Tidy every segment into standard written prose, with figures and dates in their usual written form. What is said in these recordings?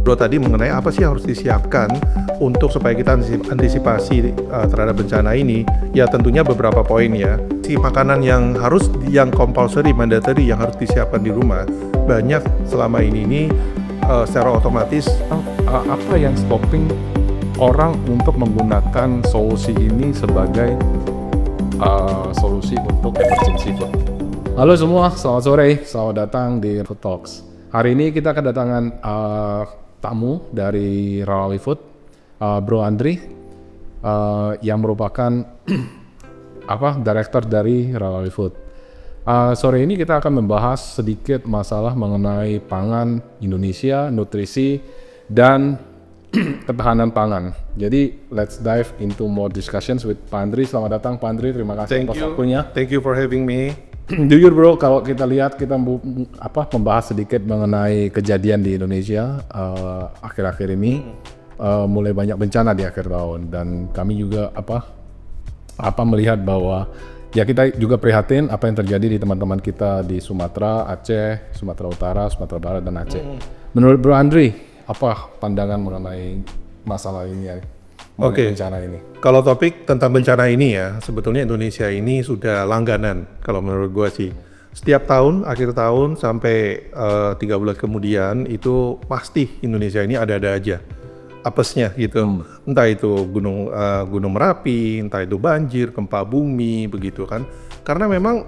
Bro tadi mengenai apa sih yang harus disiapkan untuk supaya kita antisipasi terhadap bencana ini, ya tentunya beberapa poin ya. Si makanan yang compulsory, mandatory yang harus disiapkan di rumah banyak selama ini secara otomatis. Apa yang stopping orang untuk menggunakan solusi ini sebagai solusi untuk emergency food? Halo semua, selamat sore, selamat datang di Food Talks. Hari ini kita kedatangan tamu dari Rawali Food, Bro Andri, yang merupakan Director dari Rawali Food. Sore ini kita akan membahas sedikit masalah mengenai pangan Indonesia, nutrisi, dan ketahanan pangan. Jadi let's dive into more discussions with Pak Andri. Selamat datang Pak Andri, terima kasih atas waktunya. Thank you for having me. Jujur bro, kalau kita lihat kita membahas sedikit mengenai kejadian di Indonesia akhir-akhir ini, mulai banyak bencana di akhir tahun, dan kami juga melihat bahwa ya kita juga prihatin apa yang terjadi di teman-teman kita di Sumatera, Aceh, Sumatera Utara, Sumatera Barat, dan Aceh. Menurut Bro Andri, apa pandangan mengenai masalah ini ya? Oke. Bencana ini. Kalau topik tentang bencana ini ya, sebetulnya Indonesia ini sudah langganan kalau menurut gua sih. Setiap tahun, akhir tahun sampai 3 bulan kemudian itu pasti Indonesia ini ada-ada aja apesnya gitu. Entah itu gunung Merapi, entah itu banjir, gempa bumi begitu kan. Karena memang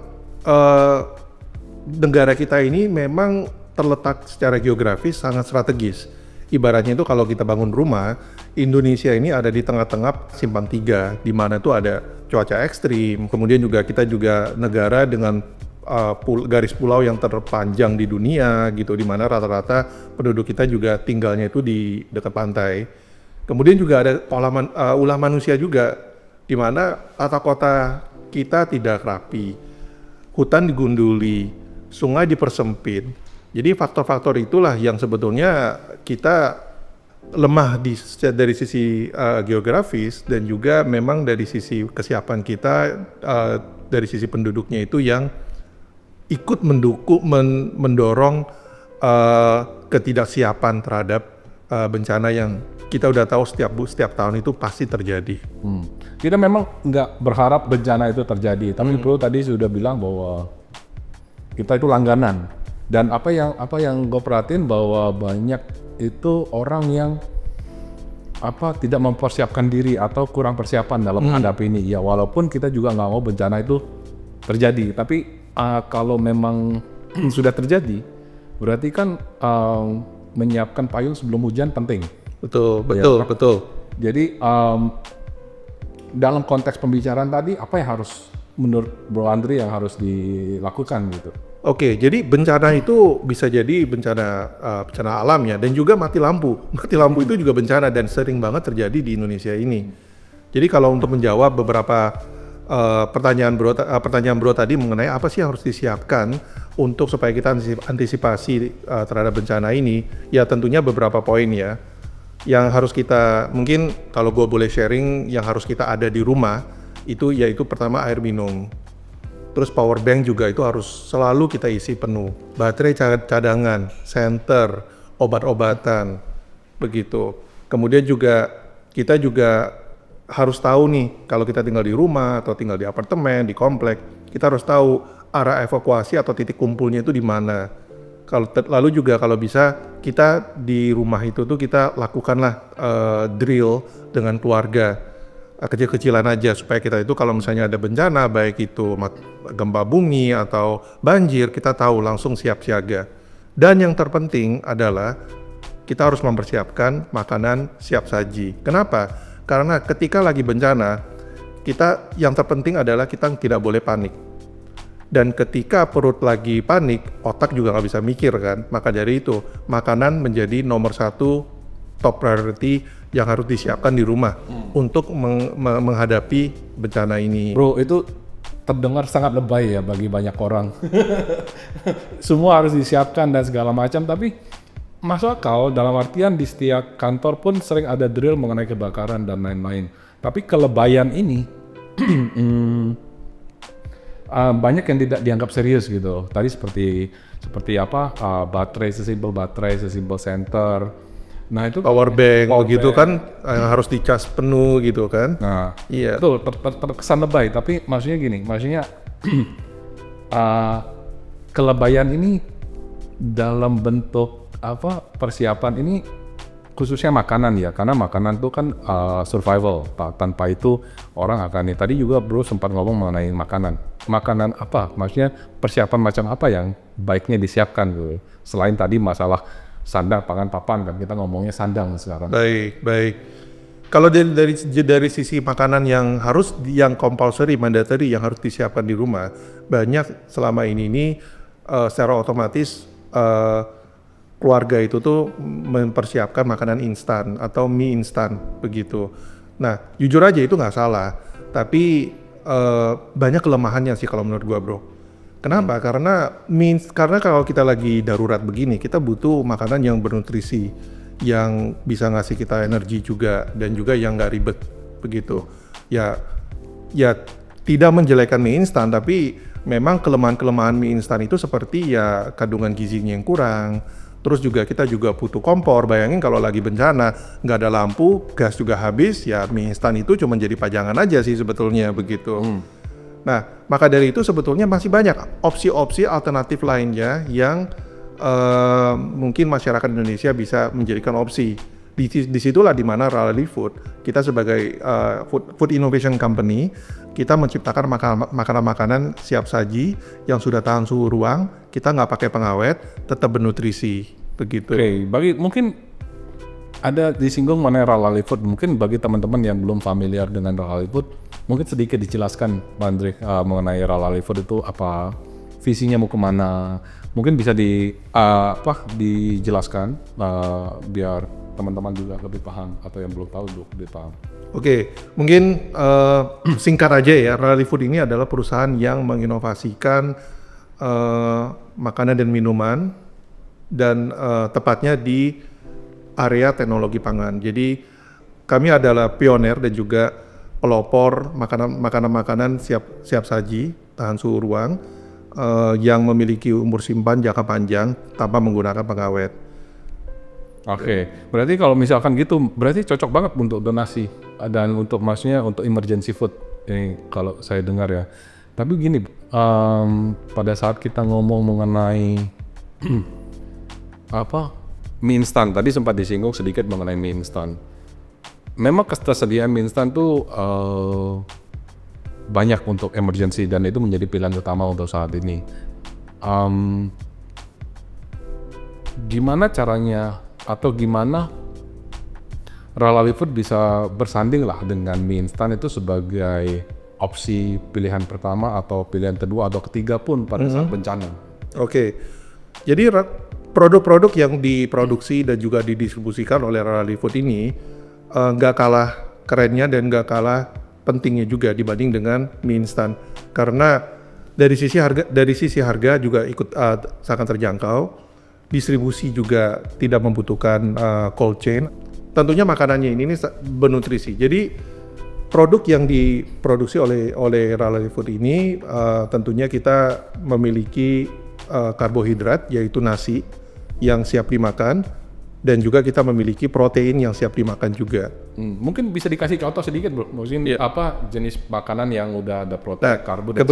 negara kita ini memang terletak secara geografis sangat strategis. Ibaratnya itu kalau kita bangun rumah, Indonesia ini ada di tengah-tengah simpang 3, di mana itu ada cuaca ekstrim. Kemudian juga kita juga negara dengan garis pulau yang terpanjang di dunia gitu, di mana rata-rata penduduk kita juga tinggalnya itu di dekat pantai. Kemudian juga ada ulah manusia juga, di mana tata kota kita tidak rapi, hutan digunduli, sungai dipersempit. Jadi faktor-faktor itulah yang sebetulnya kita lemah dari sisi geografis, dan juga memang dari sisi kesiapan kita dari sisi penduduknya itu yang ikut mendorong ketidaksiapan terhadap bencana yang kita udah tahu setiap tahun itu pasti terjadi. Kita memang nggak berharap bencana itu terjadi, tapi Bro tadi sudah bilang bahwa kita itu langganan. Dan apa yang gue perhatiin bahwa banyak itu orang yang tidak mempersiapkan diri atau kurang persiapan dalam menghadapi ini. Ya walaupun kita juga nggak mau bencana itu terjadi, tapi kalau memang sudah terjadi, berarti kan menyiapkan payung sebelum hujan penting. Betul. Jadi dalam konteks pembicaraan tadi, apa yang harus menurut Bro Andri yang harus dilakukan gitu? Oke, jadi bencana itu bisa jadi bencana alam ya, dan juga mati lampu. Mati lampu itu juga bencana dan sering banget terjadi di Indonesia ini. Jadi kalau untuk menjawab beberapa pertanyaan bro tadi mengenai apa sih yang harus disiapkan untuk supaya kita antisipasi terhadap bencana ini, ya tentunya beberapa poin ya. Yang harus kita, mungkin kalau gue boleh sharing, yang harus kita ada di rumah itu yaitu pertama air minum. Terus power bank juga itu harus selalu kita isi penuh. Baterai cadangan, senter, obat-obatan, begitu. Kemudian juga kita juga harus tahu nih, kalau kita tinggal di rumah atau tinggal di apartemen, di komplek, kita harus tahu arah evakuasi atau titik kumpulnya itu di mana. Lalu juga kalau bisa kita di rumah itu tuh kita lakukanlah drill dengan keluarga. Kecil-kecilan aja supaya kita itu kalau misalnya ada bencana, baik itu gempa bumi atau banjir, kita tahu langsung siap siaga. Dan yang terpenting adalah kita harus mempersiapkan makanan siap saji. Kenapa? Karena ketika lagi bencana, yang terpenting adalah kita tidak boleh panik. Dan ketika perut lagi panik, otak juga nggak bisa mikir kan. Maka dari itu, makanan menjadi nomor 1 top priority yang harus disiapkan di rumah untuk menghadapi bencana ini. Bro, itu terdengar sangat lebay ya bagi banyak orang. Semua harus disiapkan dan segala macam, tapi masuk akal dalam artian di setiap kantor pun sering ada drill mengenai kebakaran dan lain-lain. Tapi kelebayan ini banyak yang tidak dianggap serius gitu. Tadi seperti baterai, sesimpel center, Nah itu Power bank Power begitu bank. kan harus dicas penuh gitu kan. Nah, Iya. itu terkesan lebay, tapi maksudnya gini, maksudnya uh, kelebayan ini dalam bentuk apa persiapan ini khususnya makanan ya, karena makanan itu kan survival. Tanpa itu orang akan nih. Tadi juga bro sempat ngomong mengenai makanan apa, maksudnya persiapan macam apa yang baiknya disiapkan gitu. Selain tadi masalah sandang, pangan, papan kan kita ngomongnya sandang sekarang. Baik, baik. Kalau dari sisi makanan yang compulsory, mandatory yang harus disiapkan di rumah, banyak selama ini secara otomatis keluarga itu tuh mempersiapkan makanan instan atau mie instan begitu. Nah, jujur aja itu nggak salah, tapi banyak kelemahannya sih kalau menurut gua, bro. Kenapa? Karena kalau kita lagi darurat begini, kita butuh makanan yang bernutrisi, yang bisa ngasih kita energi juga, dan juga yang nggak ribet begitu. Ya tidak menjelekkan mie instan, tapi memang kelemahan-kelemahan mie instan itu seperti ya kandungan gizinya yang kurang. Terus juga kita juga butuh kompor. Bayangin kalau lagi bencana, nggak ada lampu, gas juga habis, ya mie instan itu cuma jadi pajangan aja sih sebetulnya begitu. Nah, maka dari itu sebetulnya masih banyak opsi-opsi alternatif lainnya yang mungkin masyarakat Indonesia bisa menjadikan opsi. Disitulah dimana Ralali Food, kita sebagai food innovation company, kita menciptakan makanan-makanan siap saji yang sudah tahan suhu ruang, kita nggak pakai pengawet, tetap bernutrisi, begitu. Oke, mungkin ada disinggung mengenai Ralali Food, mungkin bagi teman-teman yang belum familiar dengan Ralali Food, mungkin sedikit dijelaskan Pak Andre mengenai Ralali Food itu apa, visinya mau kemana, mungkin bisa dijelaskan biar teman-teman juga lebih paham atau yang belum tahu lebih paham. Oke, mungkin singkat aja ya, Ralali Food ini adalah perusahaan yang menginovasikan makanan dan minuman dan tepatnya di area teknologi pangan. Jadi kami adalah pioner dan juga pelopor makanan-makanan siap saji, tahan suhu ruang, yang memiliki umur simpan jangka panjang tanpa menggunakan pengawet. Oke, berarti kalau misalkan gitu, berarti cocok banget untuk donasi dan untuk maksudnya untuk emergency food ini kalau saya dengar ya. Tapi gini, pada saat kita ngomong mengenai mie instan, tadi sempat disinggung sedikit mengenai mie instan. Memang ketersediaan mie instan tuh banyak untuk emergency dan itu menjadi pilihan utama untuk saat ini. Gimana caranya atau gimana Ralali Food bisa bersanding lah dengan mie instan itu sebagai opsi pilihan pertama atau pilihan kedua atau ketiga pun pada saat bencana? Oke, jadi produk-produk yang diproduksi dan juga didistribusikan oleh Ralali Food ini nggak kalah kerennya dan nggak kalah pentingnya juga dibanding dengan mie instan, karena dari sisi harga juga ikut sangat terjangkau. Distribusi juga tidak membutuhkan cold chain. Tentunya makanannya ini bernutrisi. Jadi produk yang diproduksi oleh Ralali Food ini tentunya kita memiliki karbohidrat yaitu nasi yang siap dimakan dan juga kita memiliki protein yang siap dimakan juga. Mungkin bisa dikasih contoh sedikit bro, mungkin apa jenis makanan yang udah ada protein, karbo dan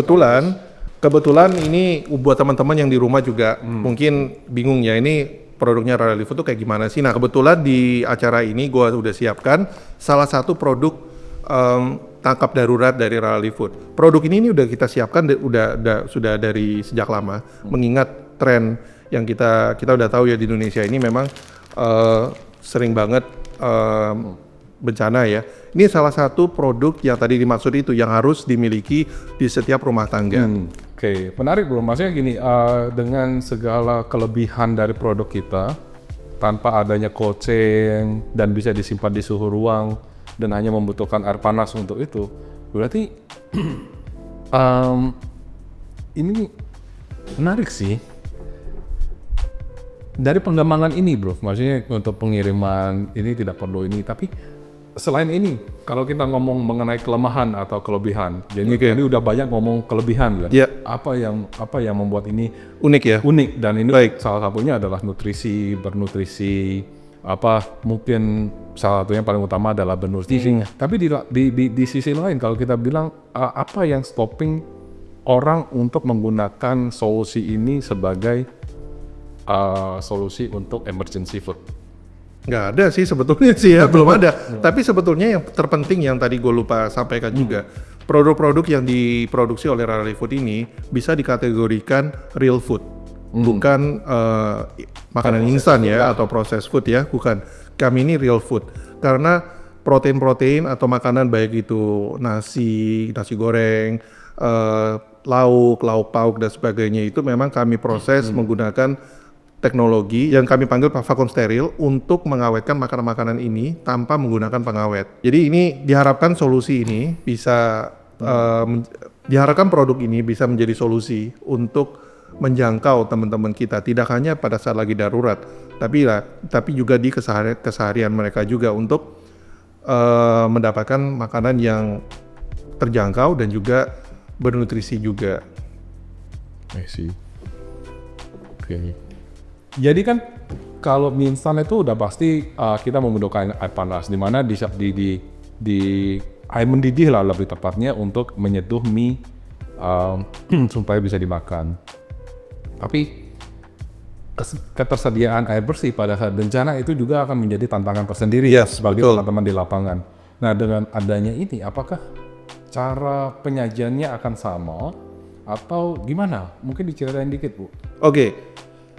Kebetulan ini buat teman-teman yang di rumah juga mungkin bingung ya, ini produknya Ralali Food tuh kayak gimana sih. Nah kebetulan di acara ini gue udah siapkan salah satu produk tangkap darurat dari Ralali Food. Produk ini udah kita siapkan sudah dari sejak lama, mengingat tren yang kita udah tahu ya di Indonesia ini memang sering banget bencana ya. Ini salah satu produk yang tadi dimaksud itu yang harus dimiliki di setiap rumah tangga. Oke, menarik bro. Maksudnya gini, dengan segala kelebihan dari produk kita, tanpa adanya cold chain dan bisa disimpan di suhu ruang dan hanya membutuhkan air panas untuk itu, berarti ini menarik sih. Dari pengembangan ini bro, maksudnya untuk pengiriman ini tidak perlu ini, tapi selain ini, kalau kita ngomong mengenai kelemahan atau kelebihan, jadi ini udah banyak ngomong kelebihan kan? Yeah. Apa yang membuat ini Unik ya? unik dan ini salah satunya adalah bernutrisi, mungkin salah satunya paling utama adalah bernutrisi. Tapi di sisi lain kalau kita bilang apa yang stopping orang untuk menggunakan solusi ini sebagai solusi untuk emergency food? Nggak ada sih sebetulnya sih ya, belum ada. Tapi sebetulnya yang terpenting yang tadi gue lupa sampaikan juga, produk-produk yang diproduksi oleh Rally Food ini bisa dikategorikan real food, bukan makanan instan ya atau processed food ya, bukan. Kami ini real food karena protein-protein atau makanan baik itu nasi goreng, lauk pauk dan sebagainya itu memang kami proses menggunakan teknologi yang kami panggil vakum steril untuk mengawetkan makanan-makanan ini tanpa menggunakan pengawet. Jadi ini diharapkan solusi ini bisa diharapkan produk ini bisa menjadi solusi untuk menjangkau teman-teman kita tidak hanya pada saat lagi darurat, tapi juga di keseharian mereka juga untuk mendapatkan makanan yang terjangkau dan juga bernutrisi juga. I see. Oke. Jadi kan kalau mie instan itu udah pasti kita membutuhkan air panas, di mana di air mendidih lah lebih tepatnya untuk menyeduh mie supaya bisa dimakan. Tapi ketersediaan air bersih pada saat bencana itu juga akan menjadi tantangan tersendiri bagi teman-teman di lapangan. Nah dengan adanya ini, apakah cara penyajiannya akan sama atau gimana? Mungkin diceritain dikit Bu. Oke.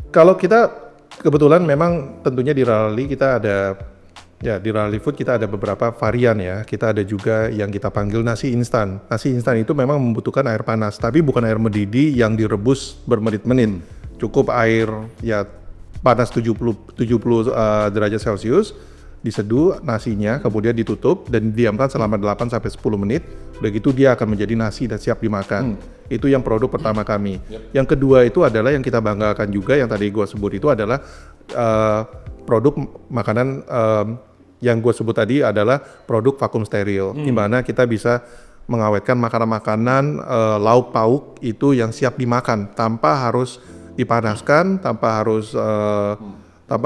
Kalau kita kebetulan memang tentunya di Rally kita ada ya di Rally Food kita ada beberapa varian ya. Kita ada juga yang kita panggil nasi instan. Nasi instan itu memang membutuhkan air panas, tapi bukan air mendidih yang direbus bermenit-menit. Cukup air ya panas 70 derajat Celcius, diseduh nasinya, kemudian ditutup dan didiamkan selama 8 sampai 10 menit. Udah gitu dia akan menjadi nasi dan siap dimakan. Itu yang produk pertama kami. Yang kedua itu adalah yang kita banggakan juga yang tadi gue sebut itu adalah produk makanan yang gue sebut tadi adalah produk vakum steril, di mana kita bisa mengawetkan makanan-makanan lauk pauk itu yang siap dimakan tanpa harus dipanaskan, tanpa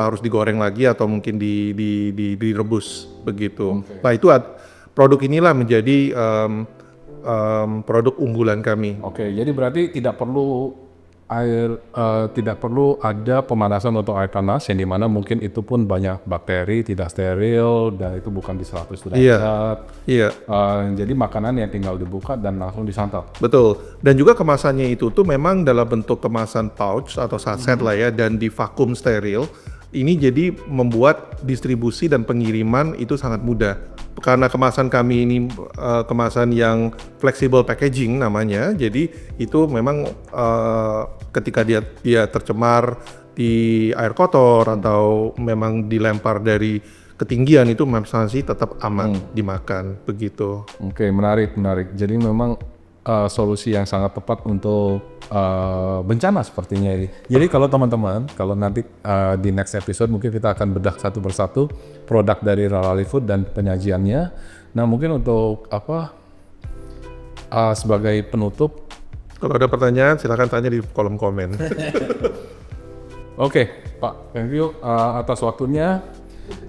harus digoreng lagi atau mungkin direbus begitu. Nah itu produk inilah menjadi produk unggulan kami. Oke, jadi berarti tidak perlu ada pemanasan untuk air panas yang dimana mungkin itu pun banyak bakteri, tidak steril dan itu bukan di 100 derajat. Iya. Jadi makanan yang tinggal dibuka dan langsung disantap. Betul. Dan juga kemasannya itu tuh memang dalam bentuk kemasan pouch atau saset lah ya dan di vakum steril. Ini jadi membuat distribusi dan pengiriman itu sangat mudah. Karena kemasan kami ini kemasan yang flexible packaging namanya, jadi itu memang ketika dia tercemar di air kotor atau memang dilempar dari ketinggian itu masih tetap aman dimakan begitu. Oke, menarik. Jadi memang solusi yang sangat tepat untuk bencana sepertinya ini. Jadi kalau teman-teman, kalau nanti di next episode mungkin kita akan bedah satu persatu produk dari Rally Food dan penyajiannya. Nah mungkin untuk sebagai penutup, kalau ada pertanyaan silakan tanya di kolom komen. Oke, Pak, thank you atas waktunya.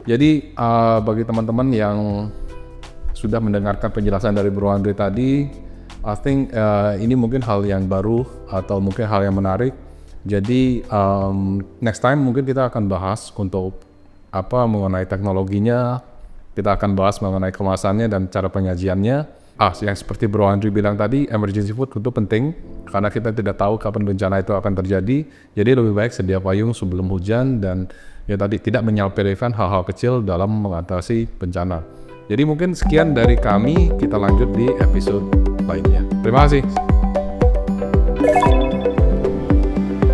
Jadi bagi teman-teman yang sudah mendengarkan penjelasan dari Bro Andri tadi, I think ini mungkin hal yang baru atau mungkin hal yang menarik. Jadi next time mungkin kita akan bahas untuk mengenai teknologinya, kita akan bahas mengenai kemasannya dan cara penyajiannya. Yang seperti Bro Andri bilang tadi, emergency food itu penting karena kita tidak tahu kapan bencana itu akan terjadi. Jadi lebih baik sedia payung sebelum hujan dan ya tadi tidak menyepelekan hal-hal kecil dalam mengatasi bencana. Jadi mungkin sekian dari kami, kita lanjut di episode lainnya. Terima kasih.